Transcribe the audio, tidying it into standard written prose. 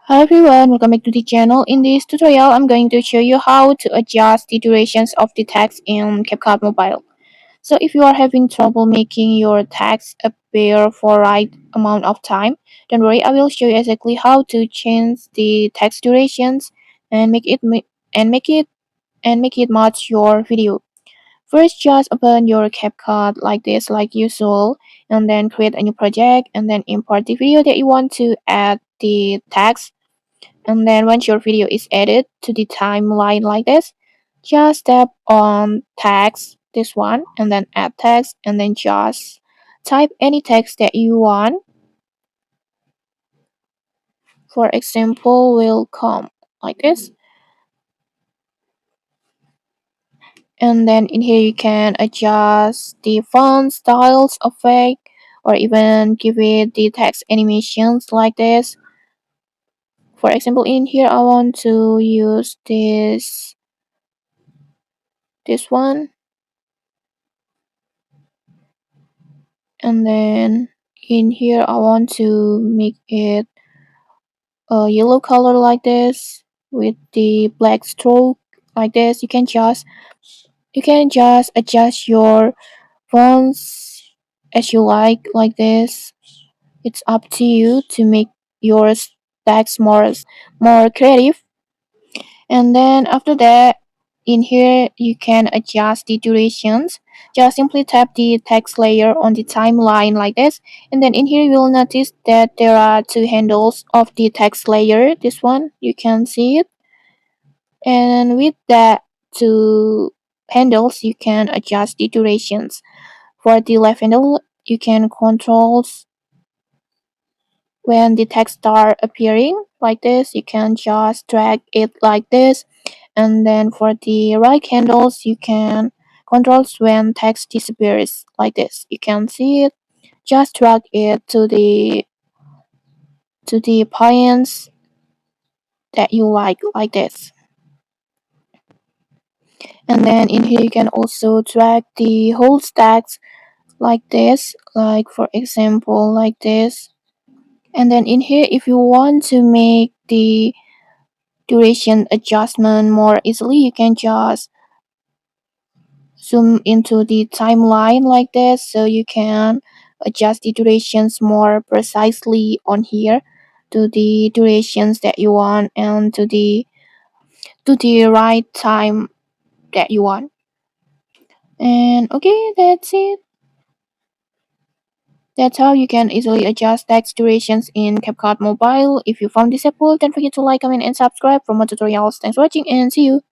Hello everyone, welcome back to the channel. In this tutorial, I'm going to show you how to adjust the durations of the text in CapCut Mobile. So if you are having trouble making your text appear for right amount of time, don't worry, I will show you exactly how to change the text durations and make it match your video. First, just open your CapCut like this, like usual, and then create a new project and then import the video that you want to add the text, and then once your video is added to the timeline like this, just tap on text, this one, and then add text, and then just type any text that you want. For example, will come like this. And then in here you can adjust the font styles, effect, or even give it the text animations like this. For example, in here I want to use this one, and then in here I want to make it a yellow color like this with the black stroke like this. You can just adjust your fonts as you like this. It's up to you to make your text more creative. And then after that, in here you can adjust the durations. Just simply tap the text layer on the timeline like this, and then in here you will notice that there are two handles of the text layer. This one, you can see it, and with that two handles you can adjust the durations. For the left handle, you can control when the text start appearing like this. You can just drag it like this, and then for the right handles you can control when text disappears like this. You can see it, just drag it to the points that you like this. And then in here you can also drag the whole stacks like this, like for example like this. And then in here, if you want to make the duration adjustment more easily, you can just zoom into the timeline like this, so you can adjust the durations more precisely on here to the durations that you want and to the right time that you want. And okay, that's it. That's how you can easily adjust text durations in CapCut Mobile. If you found this helpful, don't forget to like, comment, and subscribe for more tutorials. Thanks for watching, and see you.